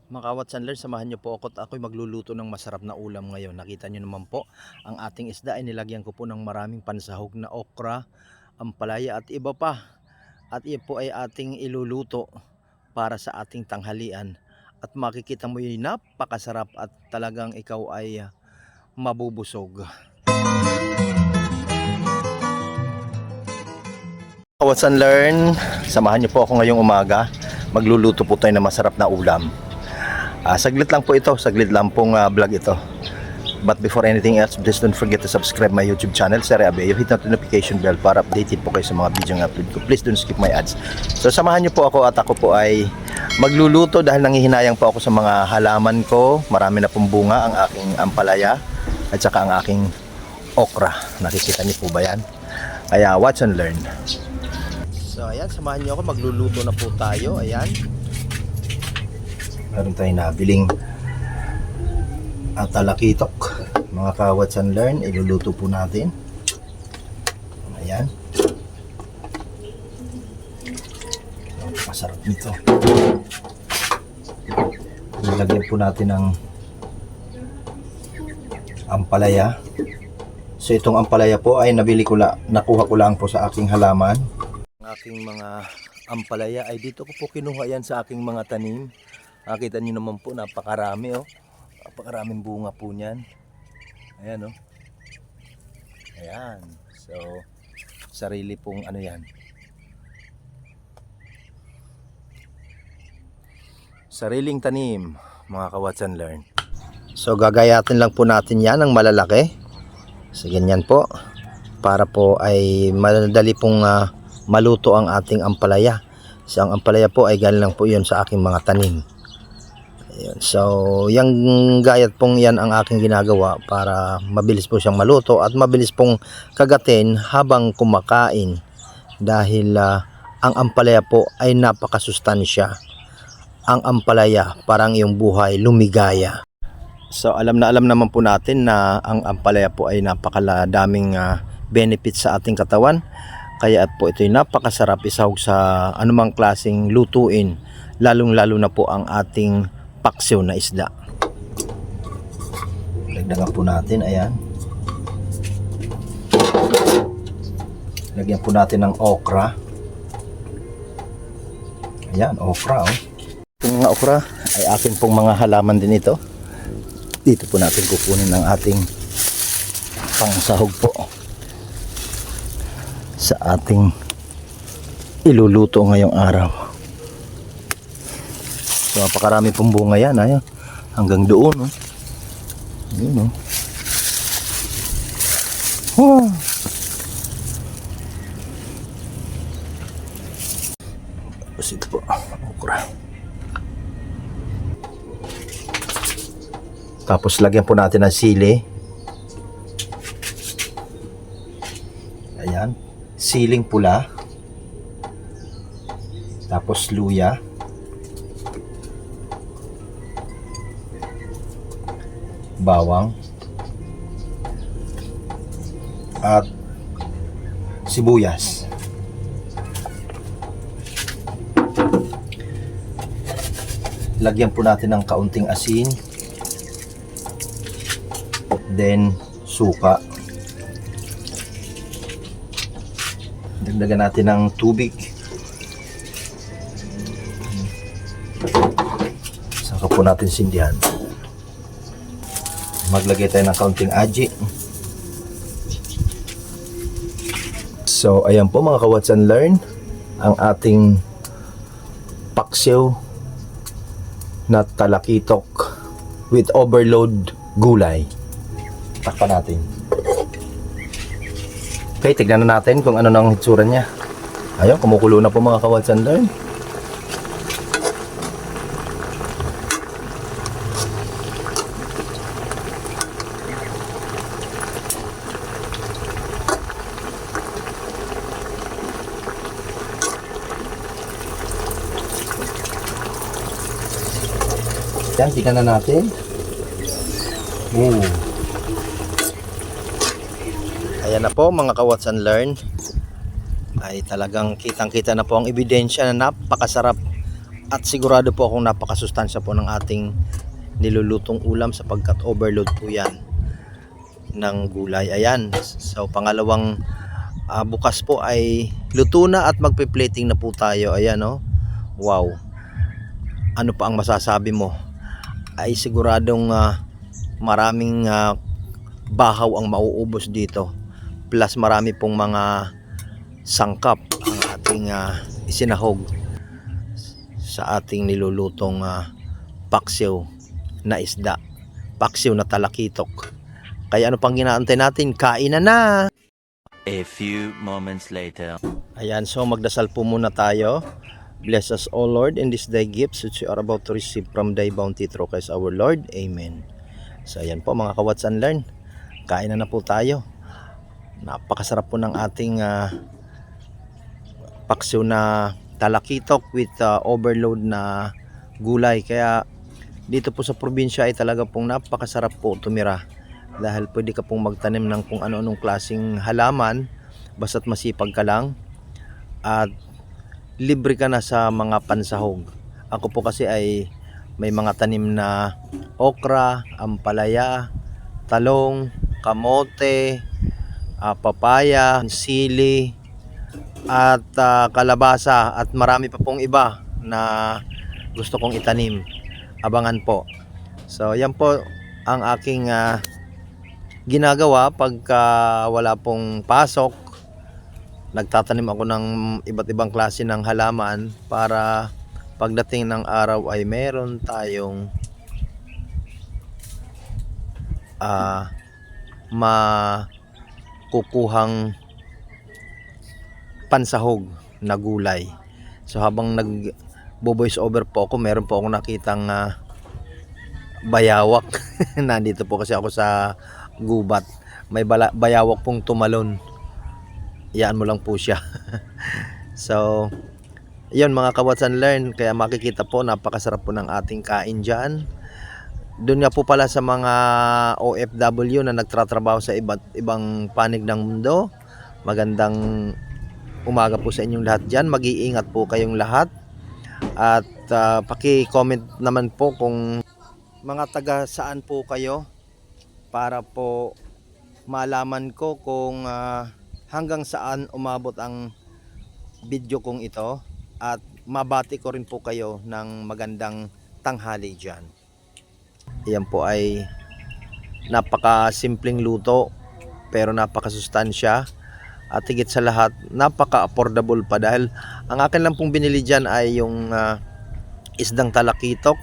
Mga ka-Watsanler, samahan niyo po ako at ako'y magluluto ng masarap na ulam ngayon. Nakita niyo naman po, ang ating isda ay nilagyan ko po ng maraming pansahog na okra, ampalaya at iba pa. At iyon po ay ating iluluto para sa ating tanghalian. At makikita mo yung napakasarap at talagang ikaw ay mabubusog. Ka-Watsanler, samahan niyo po ako ngayong umaga. Magluluto po tayo ng masarap na ulam. Saglit lang po ito, saglit lang pong vlog ito. But before anything else, please don't forget to subscribe my YouTube channel, Sir Abeo. Hit the notification bell para updated po kayo sa mga video ng upload ko. Please don't skip my ads. So samahan niyo po ako at ako po ay magluluto dahil nanghihinayang po ako sa mga halaman ko. Marami na pong bunga ang aking ampalaya at saka ang aking okra. Nakikita niyo po ba yan? Kaya watch and learn. So ayan, samahan niyo ako, magluluto na po tayo. Ayan. Meron tayong nabiling talakitok, mga ka-Watch and Learn. Iluluto po natin. Ayan. Masarap nito. Ilagyan po natin ng ampalaya. So itong ampalaya po ay nakuha ko lang po sa aking halaman. Ang aking mga ampalaya ay dito ko po kinuha yan sa aking mga tanim. Nakita niyo naman po, napakarami oh. Napakaraming bunga po niyan. Ayan oh. Ayan. So, sarili pong ano yan. Sariling tanim, mga ka-Watch and Learn. So, gagayatin lang po natin yan ng malalaki. So, ganyan po. Para po ay madali pong maluto ang ating ampalaya. So, ang ampalaya po ay galing lang po yun sa aking mga tanim. Ayan. So, yung gayat pong yan ang aking ginagawa para mabilis po siyang maluto at mabilis pong kagatin habang kumakain. Dahil ang ampalaya po ay napakasustansya. Ang ampalaya parang yung buhay lumigaya. So, alam na alam naman po natin na ang ampalaya po ay napakaladaming benefits sa ating katawan. Kaya po ito ay napakasarap isahog sa anumang klaseng lutuin. Lalong-lalo na po ang ating paksiw na isda. Lagdagan po natin, ayan. Lagyan po natin ng okra. Ayan, okra oh. Itong mga okra ay akin pong mga halaman din ito. Dito po natin kukunin ang ating pangsahog po sa ating iluluto ngayong araw. So, napakarami pong bunga yan. Ayan. Hanggang doon. Oh. Yun, oh. Wow. Tapos ito po. Okra. Tapos lagyan po natin ng sili. Ayan. Siling pula. Tapos luya. Bawang at sibuyas. Lagyan po natin ng kaunting asin, then suka. Dagdagan natin ng tubig. Saka po natin sindihan. Maglagay tayo ng kaunting aji. So, ayan po mga ka-Watch and Learn, ang ating paksiw na talakitok with overload gulay. Takpan natin. Okay, tignan na natin kung ano nang hitsura niya. Ayun, kumukulo na po mga ka-Watch and Learn. Yan, tignan na natin. Ayan na po mga ka-Watch and Learn. Ay talagang kitang-kita na po ang ebidensya na napakasarap At sigurado po akong napakasustansya po ng ating nilulutong ulam sapagkat overload po yan ng gulay. Ayan, so pangalawang bukas po ay luto na at magpe-plating na po tayo. Ayan, oh. Wow, ano pa ang masasabi mo? Ay siguradong maraming bahaw ang mauubos dito, plus marami pong mga sangkap ang ating isinahog sa ating nilulutong paksiw na isda, paksiw na talakitok. Kaya ano pang ginaantay natin? Kain na! A few moments later. Ayan, so magdasal po muna tayo. Bless us, O Lord, in this thy gifts which we are about to receive from thy bounty through Christ our Lord. Amen. So ayan po mga ka-Watch and Learn, kain na po tayo. Napakasarap po ng ating paksiw na talakitok with overload na gulay. Kaya dito po sa probinsya ay talaga pong napakasarap po tumira, dahil pwede ka pong magtanim ng kung ano-anong klaseng halaman basta't masipag ka lang at libre ka na sa mga pansahog. Ako po kasi ay may mga tanim na okra, ampalaya, talong, kamote, papaya, sili, at kalabasa, at marami pa pong iba na gusto kong itanim. Abangan po. So yan po ang aking ginagawa pagka wala pong pasok. Nagtatanim ako ng iba't ibang klase ng halaman para pagdating ng araw ay meron tayong makukuhang pansahog na gulay. So habang nag-voice over po ako, meron po akong nakitang bayawak. Nandito po kasi ako sa gubat. May bayawak pong tumalon. Iyaan mo lang po siya. So yun mga ka-Watch and Learn, kaya makikita po napakasarap po ng ating kain dyan. Doon nga po pala sa mga OFW na nagtratrabaho sa iba't ibang panig ng mundo, magandang umaga po sa inyong lahat dyan. Mag-iingat po kayong lahat. At paki-comment naman po kung mga taga saan po kayo, para po malaman ko kung hanggang saan umabot ang video kong ito, at mabati ko rin po kayo ng magandang tanghali dyan. Yan po ay napaka-simpleng luto pero napaka-sustansya, at higit sa lahat napaka-affordable pa, dahil ang akin lang pong binili dyan ay yung isdang talakitok.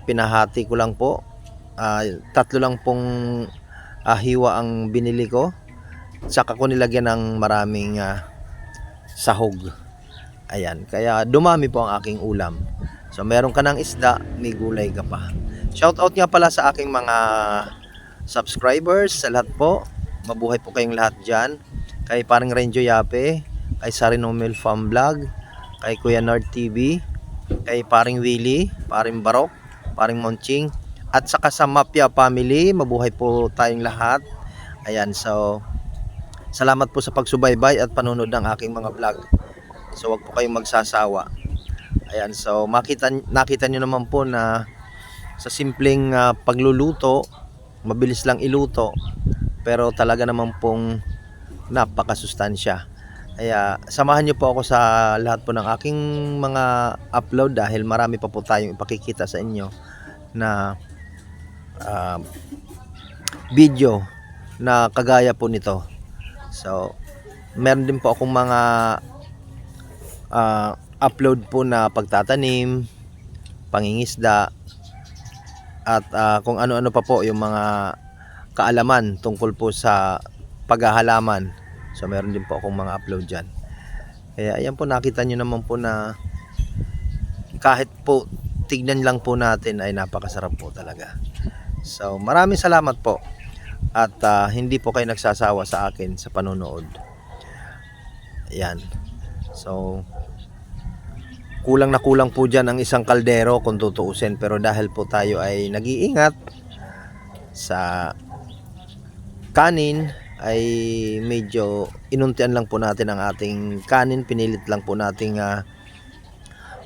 Pinahati ko lang po, 3 lang pong hiwa ang binili ko, saka ko nilagyan ng maraming sahog. Ayan, kaya dumami po ang aking ulam. So meron ka ng isda, may gulay ka pa. Shout out nga pala sa aking mga subscribers, sa lahat po. Mabuhay po kayong lahat dyan. Kay paring Renjo Yape, kay Sarinomel Farm Vlog, kay Kuya Nerd TV, kay paring Willie, paring Barok, paring Monching, at saka sa Mapia family. Mabuhay po tayong lahat. Ayan, so salamat po sa pagsubaybay at panunod ng aking mga vlog. So wag po kayong magsasawa. Ayan, so nakita nyo naman po na sa simpleng pagluluto, mabilis lang iluto, pero talaga naman pong napakasustansya. Kaya samahan nyo po ako sa lahat po ng aking mga upload, dahil marami pa po tayong ipakikita sa inyo na video na kagaya po nito. So meron din po akong mga upload po na pagtatanim, pangingisda, at kung ano-ano pa po yung mga kaalaman tungkol po sa paghahalaman. So meron din po akong mga upload dyan. Kaya ayan po, nakita nyo naman po na kahit po tignan lang po natin ay napakasarap po talaga. So maraming salamat po, at hindi po kayo nagsasawa sa akin sa panonood. Ayan, so kulang na kulang po dyan ang isang kaldero kung tutuusin, pero dahil po tayo ay nag-iingat sa kanin, ay medyo inuntian lang po natin ang ating kanin. Pinilit lang po nating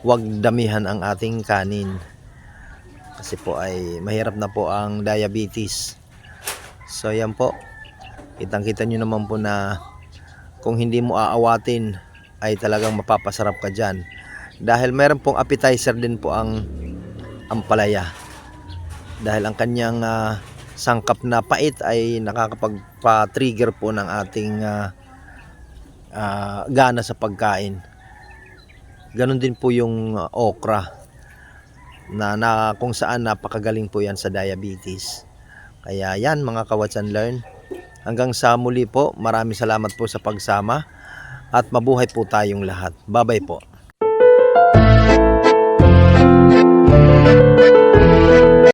wag damihan ang ating kanin. Kasi po ay mahirap na po ang diabetes. So yan po, kitang-kita nyo naman po na kung hindi mo aawatin ay talagang mapapasarap ka dyan. Dahil meron pong appetizer din po ang ampalaya. Dahil ang kanyang sangkap na pait ay nakakapagpa-trigger po ng ating gana sa pagkain. Ganon din po yung okra na kung saan napakagaling po yan sa diabetes. Kaya yan mga ka-Watch and Learn. Hanggang sa muli po, maraming salamat po sa pagsama at mabuhay po tayong lahat. Bye-bye po.